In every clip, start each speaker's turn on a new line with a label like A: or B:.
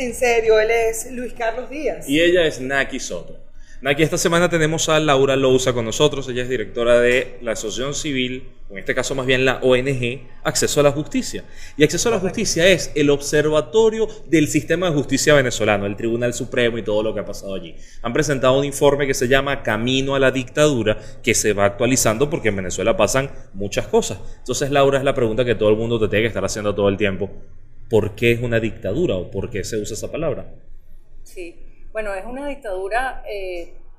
A: en serio, él es Luis Carlos Díaz.
B: Y ella es Naki Soto. Naki, esta semana tenemos a Laura Louza con nosotros. Ella es directora de la Asociación Civil, o en este caso más bien la ONG, Acceso a la Justicia. Y Acceso a la Justicia es el observatorio del sistema de justicia venezolano, el Tribunal Supremo y todo lo que ha pasado allí. Han presentado un informe que se llama Camino a la Dictadura, que se va actualizando porque en Venezuela pasan muchas cosas. Entonces, Laura, es la pregunta que todo el mundo te tiene que estar haciendo todo el tiempo. ¿Por qué es una dictadura o por qué se usa esa palabra?
C: Sí, bueno, es una dictadura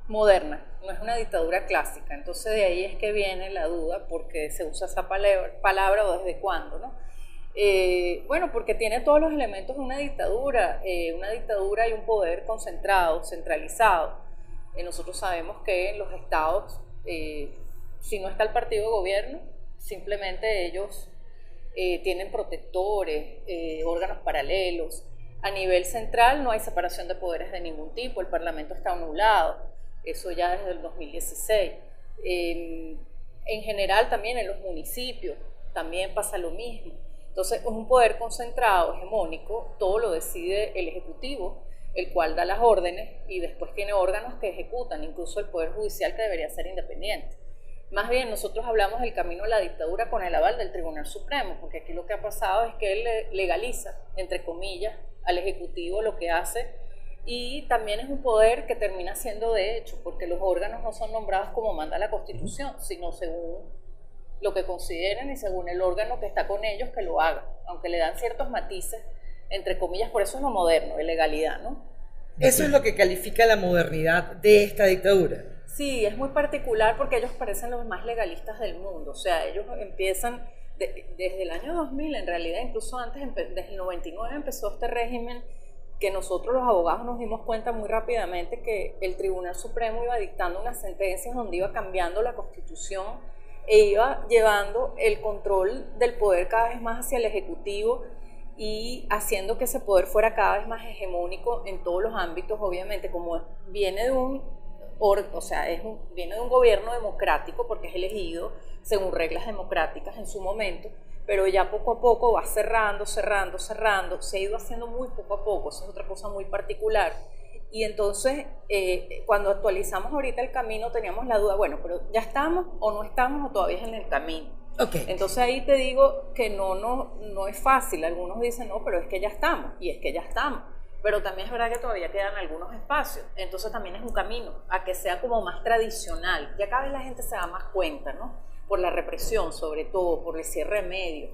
C: moderna, no es una dictadura clásica. Entonces de ahí es que viene la duda, ¿por qué se usa esa palabra o desde cuándo, ¿no? Bueno, porque tiene todos los elementos de una dictadura hay un poder concentrado, centralizado. Nosotros sabemos que en los estados, si no está el partido de gobierno, simplemente ellos tienen protectores, órganos paralelos. A nivel central no hay separación de poderes de ningún tipo, el Parlamento está anulado, eso ya desde el 2016. En general también en los municipios también pasa lo mismo. Entonces es un poder concentrado, hegemónico, todo lo decide el Ejecutivo, el cual da las órdenes y después tiene órganos que ejecutan, incluso el Poder Judicial, que debería ser independiente. Más bien, nosotros hablamos del camino a la dictadura con el aval del Tribunal Supremo, porque aquí lo que ha pasado es que él legaliza, entre comillas, al Ejecutivo lo que hace, y también es un poder que termina siendo de hecho, porque los órganos no son nombrados como manda la Constitución, sino según lo que consideren y según el órgano que está con ellos que lo haga, aunque le dan ciertos matices, entre comillas, por eso es lo moderno, de legalidad, ¿no?
A: Eso es lo que califica la modernidad de esta dictadura.
C: Sí, es muy particular porque ellos parecen los más legalistas del mundo, o sea, ellos empiezan desde el año 2000, en realidad incluso antes, desde el 99 empezó este régimen que nosotros los abogados nos dimos cuenta muy rápidamente que el Tribunal Supremo iba dictando unas sentencias donde iba cambiando la Constitución e iba llevando el control del poder cada vez más hacia el Ejecutivo y haciendo que ese poder fuera cada vez más hegemónico en todos los ámbitos, obviamente, como viene de viene de un gobierno democrático porque es elegido según reglas democráticas en su momento, pero ya poco a poco va cerrando, se ha ido haciendo muy poco a poco, eso es otra cosa muy particular. Y entonces, cuando actualizamos ahorita el camino, teníamos la duda, bueno, pero ¿ya estamos o no estamos o todavía es en el camino?
A: Okay.
C: Entonces ahí te digo que no es fácil, algunos dicen, no, pero es que ya estamos, y es que ya estamos. Pero también es verdad que todavía quedan algunos espacios, entonces también es un camino a que sea como más tradicional, ya cada vez la gente se da más cuenta, ¿no? Por la represión, sobre todo, por el cierre de medios,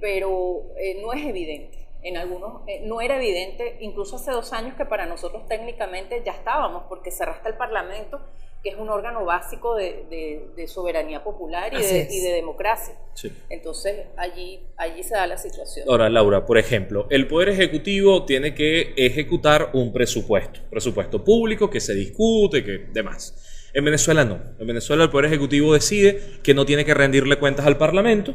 C: pero no es evidente, en algunos no era evidente, incluso hace 2 años que para nosotros técnicamente ya estábamos, porque cerraste el Parlamento, que es un órgano básico de soberanía popular y de democracia. Sí. Entonces, allí se da la situación.
B: Ahora, Laura, por ejemplo, el Poder Ejecutivo tiene que ejecutar un presupuesto público que se discute, que demás. En Venezuela no. En Venezuela el Poder Ejecutivo decide que no tiene que rendirle cuentas al Parlamento,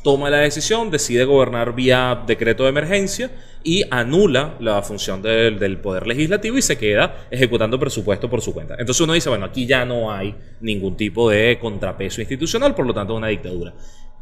B: toma la decisión, decide gobernar vía decreto de emergencia y anula la función del Poder Legislativo y se queda ejecutando presupuesto por su cuenta. Entonces uno dice, bueno, aquí ya no hay ningún tipo de contrapeso institucional, por lo tanto es una dictadura.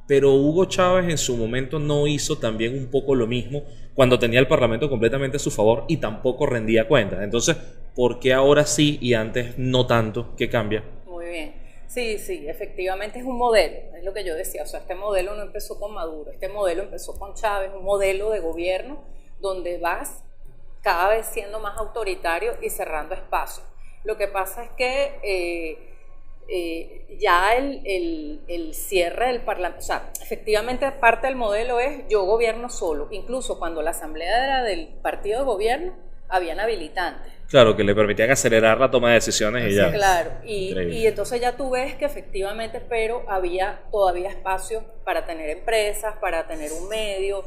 B: Pero Hugo Chávez en su momento no hizo también un poco lo mismo cuando tenía el Parlamento completamente a su favor y tampoco rendía cuentas. Entonces, ¿por qué ahora sí y antes no tanto? ¿Qué cambia?
C: Muy bien. Sí, efectivamente es un modelo, es lo que yo decía, o sea, este modelo no empezó con Maduro, este modelo empezó con Chávez, un modelo de gobierno donde vas cada vez siendo más autoritario y cerrando espacios. Lo que pasa es que ya el cierre del Parlamento, o sea, efectivamente parte del modelo es yo gobierno solo, incluso cuando la asamblea era del partido de gobierno, habían habilitantes.
B: Claro, que le permitían acelerar la toma de decisiones y ya.
C: Claro, y entonces ya tú ves que efectivamente, pero había todavía espacio para tener empresas, para tener un medio.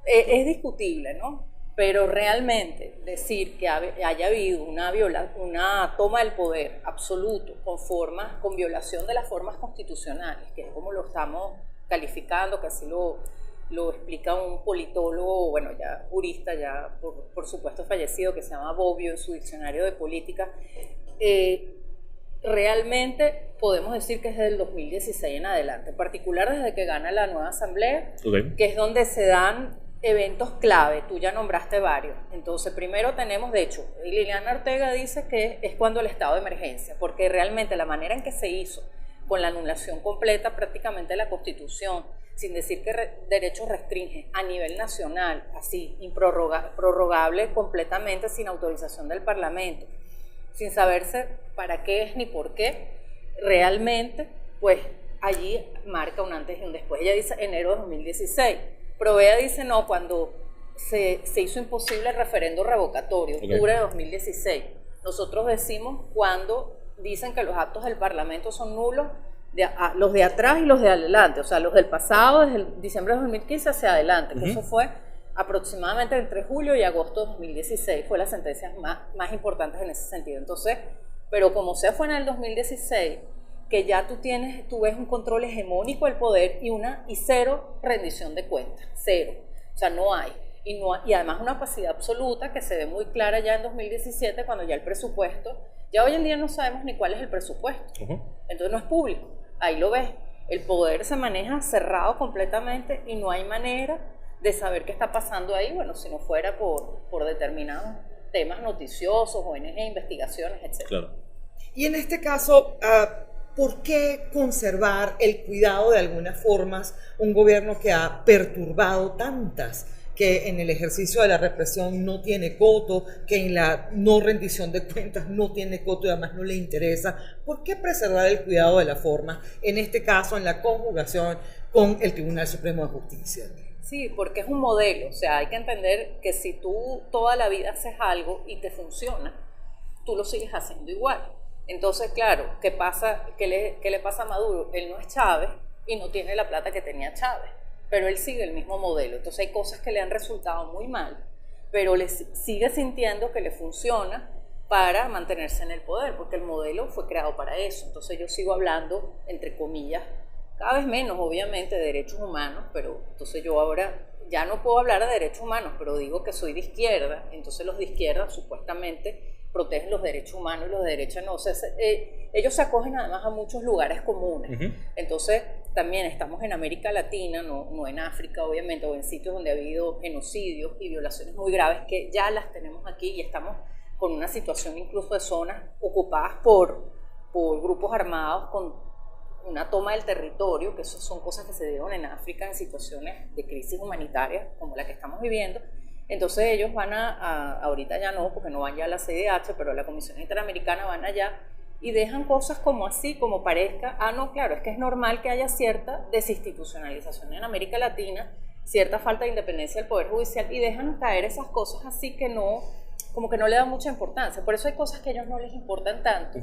C: Es discutible, ¿no? Pero realmente decir que haya habido una toma del poder absoluto con violación de las formas constitucionales, que es como lo estamos calificando, que así lo explica un politólogo, bueno, ya jurista, ya por supuesto fallecido, que se llama Bobbio en su diccionario de política. Realmente podemos decir que es desde el 2016 en adelante, en particular desde que gana la nueva asamblea, okay, que es donde se dan eventos clave, tú ya nombraste varios. Entonces, primero tenemos, de hecho, Liliana Ortega dice que es cuando el estado de emergencia, porque realmente la manera en que se hizo, con la anulación completa prácticamente de la Constitución, sin decir que derechos restringen a nivel nacional, así, prorrogable completamente sin autorización del Parlamento, sin saberse para qué es ni por qué, realmente, pues allí marca un antes y un después. Ella dice enero de 2016. Provea dice no, cuando se hizo imposible el referendo revocatorio, octubre de 2016. Nosotros decimos cuando dicen que los actos del Parlamento son nulos, los de atrás y los de adelante, o sea, los del pasado, desde el diciembre de 2015 hacia adelante, que eso fue aproximadamente entre julio y agosto de 2016, fue las sentencias más importantes en ese sentido. Entonces, pero como sea fue en el 2016, que ya tú ves un control hegemónico del poder y cero rendición de cuentas, cero, o sea, no hay. Y además una opacidad absoluta que se ve muy clara ya en 2017 cuando ya el presupuesto, ya hoy en día no sabemos ni cuál es el presupuesto, entonces no es público, ahí lo ves, el poder se maneja cerrado completamente y no hay manera de saber qué está pasando ahí, bueno, si no fuera por determinados temas noticiosos, ONG, investigaciones, etc.
A: Claro. Y en este caso, ¿por qué conservar el cuidado de algunas formas un gobierno que ha perturbado tantas, que en el ejercicio de la represión no tiene coto, que en la no rendición de cuentas no tiene coto y además no le interesa? ¿Por qué preservar el cuidado de la forma, en este caso en la conjugación con el Tribunal Supremo de Justicia?
C: Sí, porque es un modelo, o sea, hay que entender que si tú toda la vida haces algo y te funciona, tú lo sigues haciendo igual. Entonces, claro, ¿qué le pasa a Maduro? Él no es Chávez y no tiene la plata que tenía Chávez, pero él sigue el mismo modelo. Entonces hay cosas que le han resultado muy mal, pero sigue sintiendo que le funciona para mantenerse en el poder, porque el modelo fue creado para eso. Entonces yo sigo hablando, entre comillas, cada vez menos, obviamente, de derechos humanos, pero entonces yo ahora ya no puedo hablar de derechos humanos, pero digo que soy de izquierda, entonces los de izquierda supuestamente protegen los derechos humanos y los de derecha no. O sea, ellos se acogen además a muchos lugares comunes. Entonces, también estamos en América Latina, no en África, obviamente, o en sitios donde ha habido genocidios y violaciones muy graves, que ya las tenemos aquí y estamos con una situación incluso de zonas ocupadas por grupos armados con una toma del territorio, que eso son cosas que se dieron en África en situaciones de crisis humanitaria como la que estamos viviendo. Entonces ellos van ahorita ya no, porque no van ya a la CIDH, pero a la Comisión Interamericana van allá y dejan cosas como así, como parezca, no, claro, es que es normal que haya cierta desinstitucionalización en América Latina, cierta falta de independencia del Poder Judicial, y dejan caer esas cosas así que no, como que no le dan mucha importancia. Por eso hay cosas que a ellos no les importan tanto,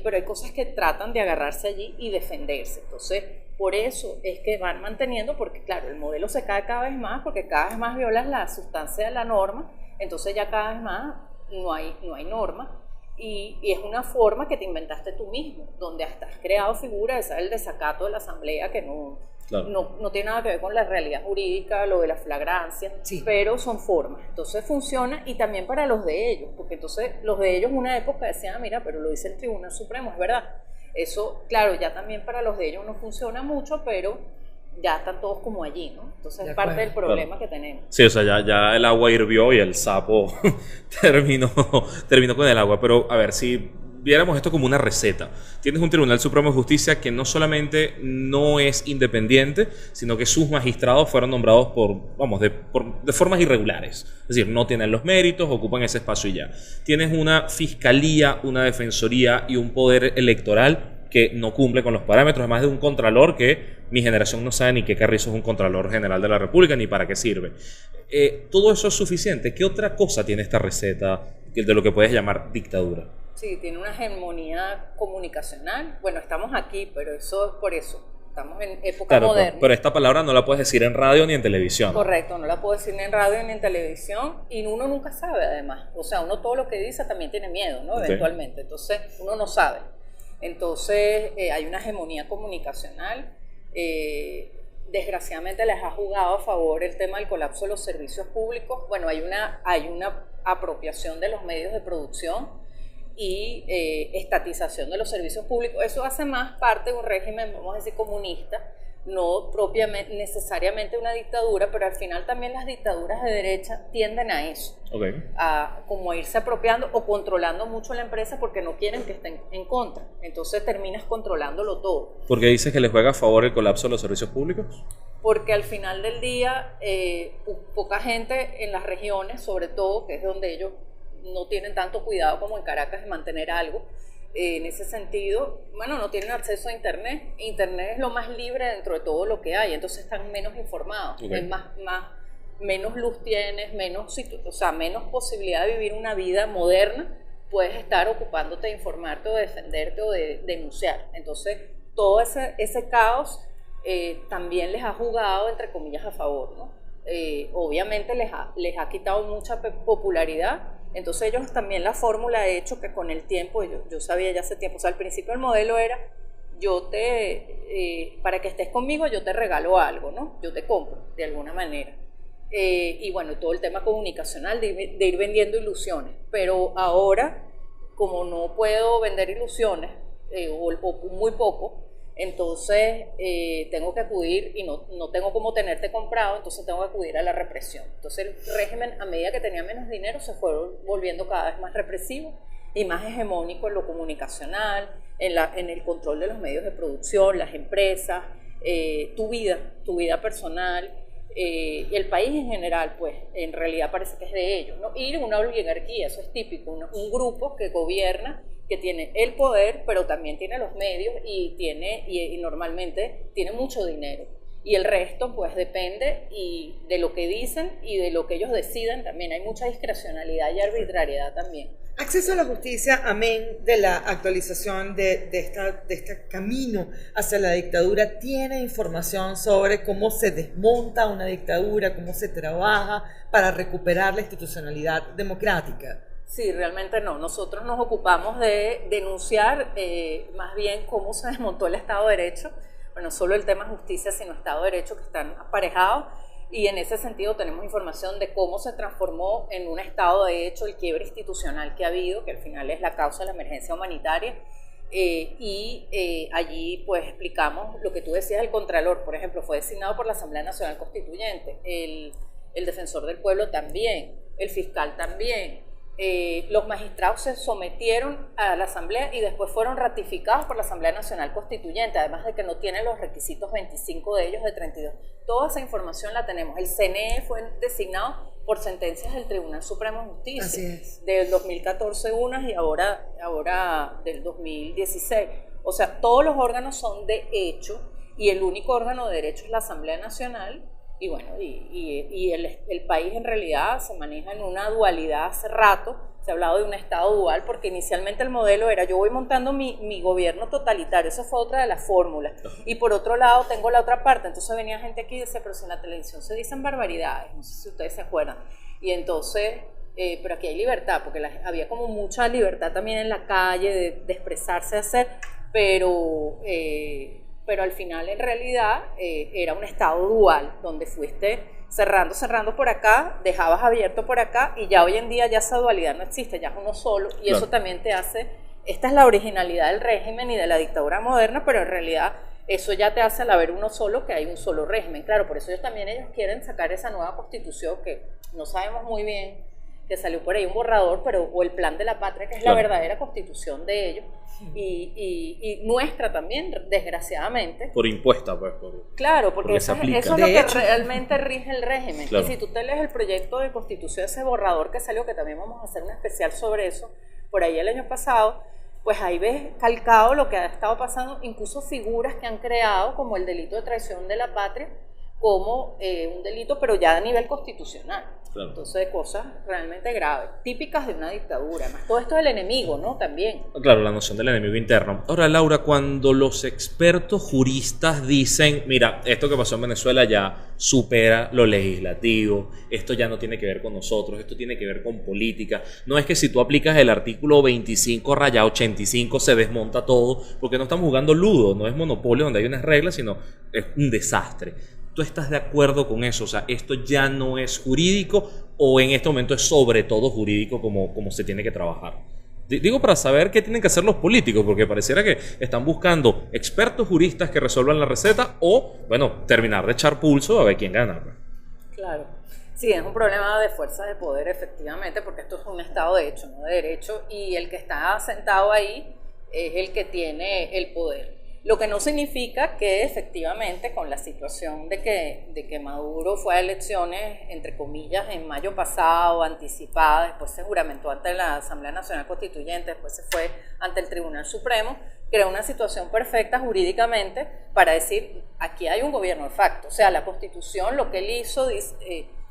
C: pero hay cosas que tratan de agarrarse allí y defenderse. Entonces, por eso es que van manteniendo, porque claro, el modelo se cae cada vez más, porque cada vez más violas la sustancia de la norma, entonces ya cada vez más no hay norma, y es una forma que te inventaste tú mismo, donde hasta has creado figuras, el desacato de la asamblea, que no tiene nada que ver con la realidad jurídica, lo de la flagrancia, pero son formas. Entonces funciona, y también para los de ellos, porque entonces los de ellos una época decían, mira, pero lo dice el Tribunal Supremo, es verdad. Eso, claro, ya también para los de ellos no funciona mucho, pero ya están todos como allí, ¿no? Entonces es parte del problema que tenemos.
B: Sí, o sea, ya el agua hirvió y el sapo terminó con el agua. Pero, a ver, si viéramos esto como una receta. Tienes un Tribunal Supremo de Justicia que no solamente no es independiente, sino que sus magistrados fueron nombrados de formas irregulares. Es decir, no tienen los méritos, ocupan ese espacio y ya. Tienes una fiscalía, una defensoría y un poder electoral que no cumple con los parámetros, además de un contralor que mi generación no sabe ni qué carrizo es un contralor general de la República ni para qué sirve. ¿Todo eso es suficiente? ¿Qué otra cosa tiene esta receta de lo que puedes llamar dictadura?
C: Sí, tiene una hegemonía comunicacional. Bueno, estamos aquí, pero eso es por eso. Estamos en época moderna.
B: Pero esta palabra no la puedes decir en radio ni en televisión.
C: Correcto, no la puedo decir ni en radio ni en televisión, y uno nunca sabe además. O sea, uno todo lo que dice también tiene miedo, ¿no? Eventualmente. Entonces, uno no sabe. Entonces, hay una hegemonía comunicacional. Desgraciadamente les ha jugado a favor el tema del colapso de los servicios públicos. Bueno, hay una apropiación de los medios de producción y estatización de los servicios públicos. Eso hace más parte de un régimen, vamos a decir, comunista, no propiamente, necesariamente una dictadura, pero al final también las dictaduras de derecha tienden a eso, a como irse apropiando o controlando mucho la empresa porque no quieren que estén en contra, entonces terminas controlándolo todo.
B: ¿Por qué dices que les juega a favor el colapso de los servicios públicos?
C: Porque al final del día poca gente en las regiones, sobre todo, que es donde ellos no tienen tanto cuidado como en Caracas de mantener algo, en ese sentido, bueno, no tienen acceso a internet. Internet es lo más libre dentro de todo lo que hay, entonces están menos informados. Es menos luz tienes, menos posibilidad de vivir una vida moderna. Puedes estar ocupándote de informarte o de defenderte o de denunciar. Entonces, todo ese caos también les ha jugado, entre comillas, a favor, ¿no? Obviamente les ha quitado mucha popularidad. Entonces ellos también la fórmula ha hecho que con el tiempo, yo sabía ya hace tiempo, o sea, al principio el modelo era, para que estés conmigo yo te regalo algo, ¿no? Yo te compro, de alguna manera. Y bueno, todo el tema comunicacional de ir vendiendo ilusiones. Pero ahora, como no puedo vender ilusiones, o muy poco, entonces tengo que acudir, y no tengo cómo tenerte comprado, entonces tengo que acudir a la represión. Entonces el régimen, a medida que tenía menos dinero, se fue volviendo cada vez más represivo y más hegemónico en lo comunicacional, en el control de los medios de producción, las empresas, tu vida personal, y el país en general, pues en realidad parece que es de ellos, ¿no? Y una oligarquía, eso es típico, un grupo que gobierna, que tiene el poder, pero también tiene los medios y normalmente tiene mucho dinero. Y el resto, pues, depende de lo que dicen y de lo que ellos decidan también. Hay mucha discrecionalidad y arbitrariedad también.
A: Acceso a la justicia, amén de la actualización de este camino hacia la dictadura, tiene información sobre cómo se desmonta una dictadura, cómo se trabaja para recuperar la institucionalidad democrática.
C: Sí, realmente no. Nosotros nos ocupamos de denunciar más bien cómo se desmontó el Estado de Derecho. Bueno, no solo el tema justicia, sino Estado de Derecho, que están aparejados. Y en ese sentido tenemos información de cómo se transformó en un Estado de Derecho el quiebre institucional que ha habido, que al final es la causa de la emergencia humanitaria. Allí pues explicamos lo que tú decías, el Contralor, por ejemplo, fue designado por la Asamblea Nacional Constituyente, el Defensor del Pueblo también, el fiscal también. Los magistrados se sometieron a la Asamblea y después fueron ratificados por la Asamblea Nacional Constituyente, además de que no tienen los requisitos 25 de ellos de 32. Toda esa información la tenemos. El CNE fue designado por sentencias del Tribunal Supremo de Justicia.
A: Así es.
C: Del 2014 unas y ahora del 2016. O sea, todos los órganos son de hecho y el único órgano de derecho es la Asamblea Nacional. Y bueno, el país en realidad se maneja en una dualidad hace rato. Se ha hablado de un Estado dual porque inicialmente el modelo era yo voy montando mi gobierno totalitario, eso fue otra de las fórmulas, y por otro lado tengo la otra parte. Entonces venía gente aquí y decía, pero si en la televisión se dicen barbaridades, no sé si ustedes se acuerdan, y entonces, pero aquí hay libertad, porque había como mucha libertad también en la calle de expresarse, de hacer, pero al final en realidad era un Estado dual, donde fuiste cerrando por acá, dejabas abierto por acá, y ya hoy en día ya esa dualidad no existe, ya es uno solo, y claro, eso también te hace, esta es la originalidad del régimen y de la dictadura moderna, pero en realidad eso ya te hace al haber uno solo, que hay un solo régimen. Claro, por eso ellos quieren sacar esa nueva constitución que no sabemos muy bien, que salió por ahí un borrador, o el plan de la patria, que es claro, la verdadera constitución de ellos, y nuestra también, desgraciadamente.
B: Por impuesta, pues.
C: Claro, porque eso es lo que realmente rige el régimen. Claro. Y si tú te lees el proyecto de constitución, ese borrador que salió, que también vamos a hacer un especial sobre eso, por ahí el año pasado, pues ahí ves calcado lo que ha estado pasando, incluso figuras que han creado, como el delito de traición de la patria, como un delito, pero ya a nivel constitucional. Claro. Entonces, cosas realmente graves, típicas de una dictadura. Además, todo esto del enemigo, ¿no? También.
B: Claro, la noción del enemigo interno. Ahora, Laura, cuando los expertos juristas dicen, mira, esto que pasó en Venezuela ya supera lo legislativo, esto ya no tiene que ver con nosotros, esto tiene que ver con política. No es que si tú aplicas el artículo 25/85 se desmonta todo, porque no estamos jugando ludo, no es monopolio donde hay unas reglas, sino es un desastre. ¿Tú estás de acuerdo con eso? O sea, ¿esto ya no es jurídico o en este momento es sobre todo jurídico como se tiene que trabajar? Digo para saber qué tienen que hacer los políticos, porque pareciera que están buscando expertos juristas que resuelvan la receta o, bueno, terminar de echar pulso a ver quién gana.
C: Claro. Sí, es un problema de fuerzas de poder, efectivamente, porque esto es un Estado de hecho, no de derecho, y el que está sentado ahí es el que tiene el poder. Lo que no significa que efectivamente con la situación de que Maduro fue a elecciones, entre comillas, en mayo pasado, anticipada, después se juramentó ante la Asamblea Nacional Constituyente, después se fue ante el Tribunal Supremo, creó una situación perfecta jurídicamente para decir, aquí hay un gobierno de facto. O sea, la Constitución, lo que él hizo,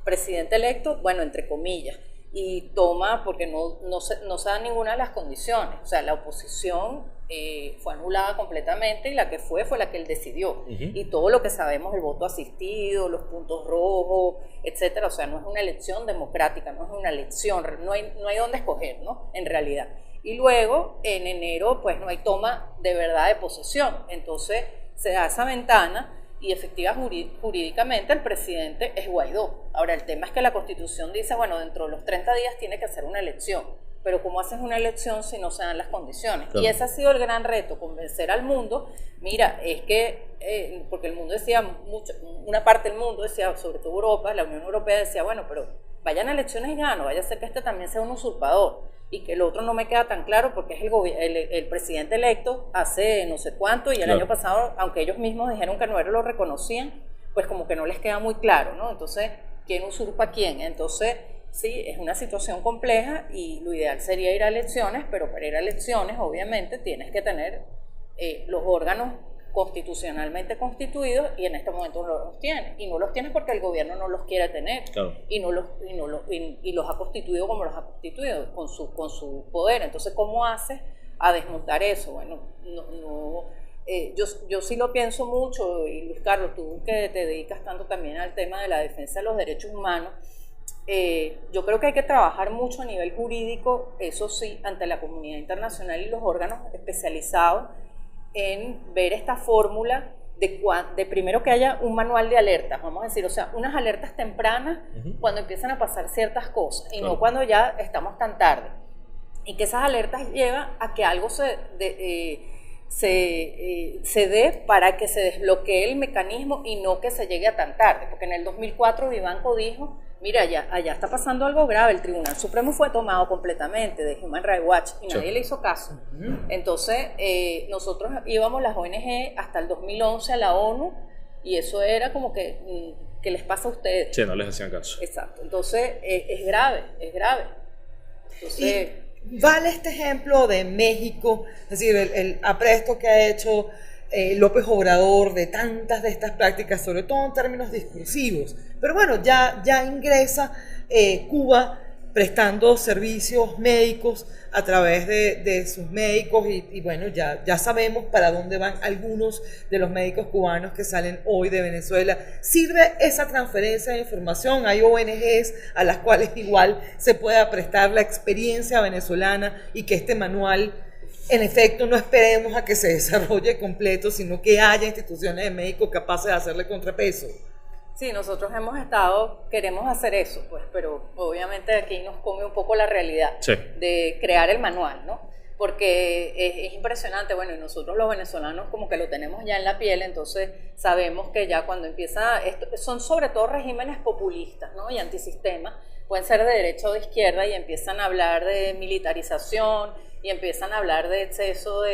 C: presidente electo, bueno, entre comillas, y toma, porque no se dan ninguna de las condiciones. O sea, la oposición fue anulada completamente y la que fue la que él decidió. Y todo lo que sabemos, el voto asistido, los puntos rojos, etcétera. O sea, no es una elección democrática, no es una elección, no hay dónde escoger, ¿no? En realidad. Y luego, en enero, pues no hay toma de verdad de posesión. Entonces, se da esa ventana y jurídicamente el presidente es Guaidó. Ahora, el tema es que la Constitución dice, bueno, dentro de los 30 días tiene que hacer una elección, pero ¿cómo haces una elección si no se dan las condiciones? Claro. Y ese ha sido el gran reto, convencer al mundo, mira, es que, porque el mundo decía, una parte del mundo decía, sobre todo Europa, la Unión Europea decía, bueno, pero vayan a elecciones ya, no vaya a ser que este también sea un usurpador, y que el otro no me queda tan claro porque es el presidente electo hace no sé cuánto, y el año pasado, aunque ellos mismos dijeron que no lo reconocían, pues como que no les queda muy claro, ¿no? Entonces, ¿quién usurpa a quién? Entonces, sí, es una situación compleja y lo ideal sería ir a elecciones, pero para ir a elecciones, obviamente, tienes que tener los órganos constitucionalmente constituidos, y en este momento no los tiene, y no los tiene porque el gobierno no los quiere tener, claro. y los ha constituido como los ha constituido, con su poder. Entonces, ¿cómo haces a desmontar eso? Bueno, yo sí lo pienso mucho, y Luis Carlos, tú que te dedicas tanto también al tema de la defensa de los derechos humanos, yo creo que hay que trabajar mucho a nivel jurídico, eso sí, ante la comunidad internacional y los órganos especializados, en ver esta fórmula de primero que haya un manual de alertas, vamos a decir, o sea, unas alertas tempranas cuando empiezan a pasar ciertas cosas, y no cuando ya estamos tan tarde, y que esas alertas llevan a que algo se dé para que se desbloquee el mecanismo y no que se llegue a tan tarde, porque en el 2004 Vivanco dijo, mira, allá está pasando algo grave, el Tribunal Supremo fue tomado completamente de Human Rights Watch y nadie le hizo caso. Entonces, nosotros íbamos las ONG hasta el 2011 a la ONU, y eso era como que ¿qué les pasa a ustedes?
B: Sí, no les hacían caso.
C: Exacto, entonces es grave. Entonces,
A: y vale este ejemplo de México, es decir, el apresto que ha hecho López Obrador de tantas de estas prácticas, sobre todo en términos discursivos. Pero bueno, ya ingresa Cuba prestando servicios médicos a través de sus médicos, y bueno, ya sabemos para dónde van algunos de los médicos cubanos que salen hoy de Venezuela. ¿Sirve esa transferencia de información? Hay ONGs a las cuales igual se pueda prestar la experiencia venezolana, y que este manual, en efecto, no esperemos a que se desarrolle completo, sino que haya instituciones de médicos capaces de hacerle contrapeso.
C: Sí, nosotros queremos hacer eso, pues, pero obviamente aquí nos come un poco la realidad de crear el manual, ¿no? Porque es impresionante, bueno, y nosotros los venezolanos como que lo tenemos ya en la piel, entonces sabemos que ya cuando empieza, son sobre todo regímenes populistas, ¿no? Y antisistemas, pueden ser de derecha o de izquierda, y empiezan a hablar de militarización, y empiezan a hablar de exceso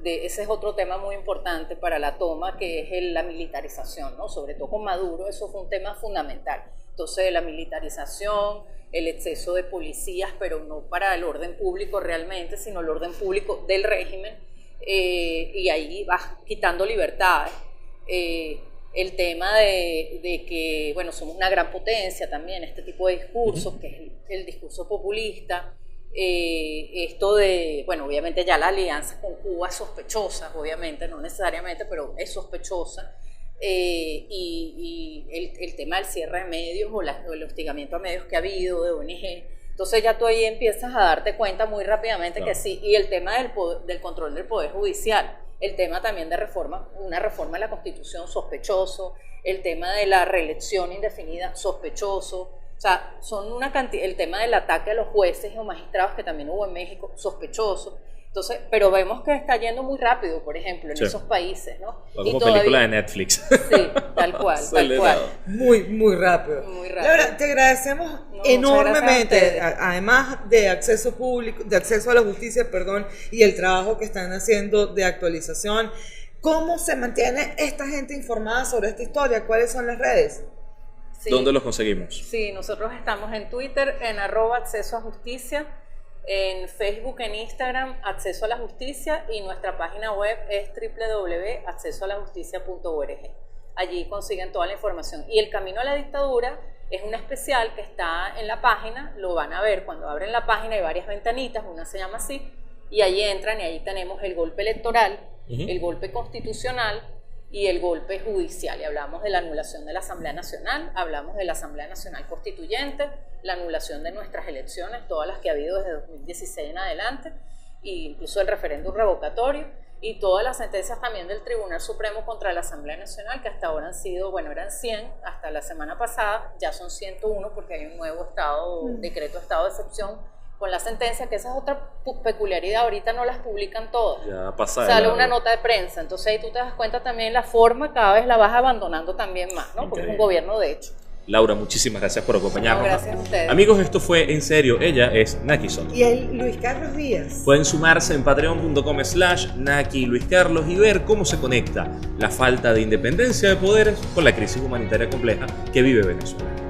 C: ese es otro tema muy importante para la toma, que es la militarización, ¿no? Sobre todo con Maduro, eso fue un tema fundamental. Entonces, la militarización, el exceso de policías, pero no para el orden público realmente, sino el orden público del régimen, y ahí vas quitando libertades. El tema de que, bueno, somos una gran potencia también, este tipo de discursos, que es el discurso populista. Esto de, bueno, obviamente ya la alianza con Cuba es sospechosa, obviamente, no necesariamente, pero es sospechosa, y el tema del cierre de medios o el hostigamiento a medios que ha habido de ONG. Entonces ya tú ahí empiezas a darte cuenta muy rápidamente que sí, y el tema del control del Poder Judicial, el tema también de una reforma de la Constitución, sospechoso, el tema de la reelección indefinida, sospechoso. O sea, son una cantidad, el tema del ataque a los jueces o magistrados que también hubo en México, sospechoso. Entonces, pero vemos que está yendo muy rápido, por ejemplo, en esos países, ¿no?
B: Como película de Netflix.
C: Sí, tal cual, tal cual.
A: Muy rápido.
C: Muy rápido.
A: Laura, te agradecemos enormemente, además de acceso público, de acceso a la justicia, perdón, y el trabajo que están haciendo de actualización. ¿Cómo se mantiene esta gente informada sobre esta historia? ¿Cuáles son las redes?
B: Sí. ¿Dónde los conseguimos?
C: Sí, nosotros estamos en Twitter, en @accesoajusticia, en Facebook, en Instagram, Acceso a la Justicia, y nuestra página web es www.accesoalajusticia.org. Allí consiguen toda la información. Y el Camino a la Dictadura es un especial que está en la página, lo van a ver cuando abren la página, hay varias ventanitas, una se llama así, y ahí entran y ahí tenemos el golpe electoral, el golpe constitucional y el golpe judicial, y hablamos de la anulación de la Asamblea Nacional, hablamos de la Asamblea Nacional Constituyente, la anulación de nuestras elecciones, todas las que ha habido desde 2016 en adelante, e incluso el referéndum revocatorio, y todas las sentencias también del Tribunal Supremo contra la Asamblea Nacional, que hasta ahora han sido, bueno, eran 100, hasta la semana pasada ya son 101 porque hay un nuevo decreto de estado de excepción con la sentencia, que esa es otra peculiaridad, ahorita no las publican todas.
B: Ya pasa.
C: Sale una nota de prensa, entonces ahí tú te das cuenta también la forma, cada vez la vas abandonando también más, ¿no? Porque es un gobierno de hecho.
B: Laura, muchísimas gracias por acompañarnos.
C: No, gracias a ustedes.
B: Amigos, esto fue En Serio. Ella es Naki Soto.
A: Y él, Luis Carlos Díaz.
B: Pueden sumarse en patreon.com/Naki Luis Carlos y ver cómo se conecta la falta de independencia de poderes con la crisis humanitaria compleja que vive Venezuela.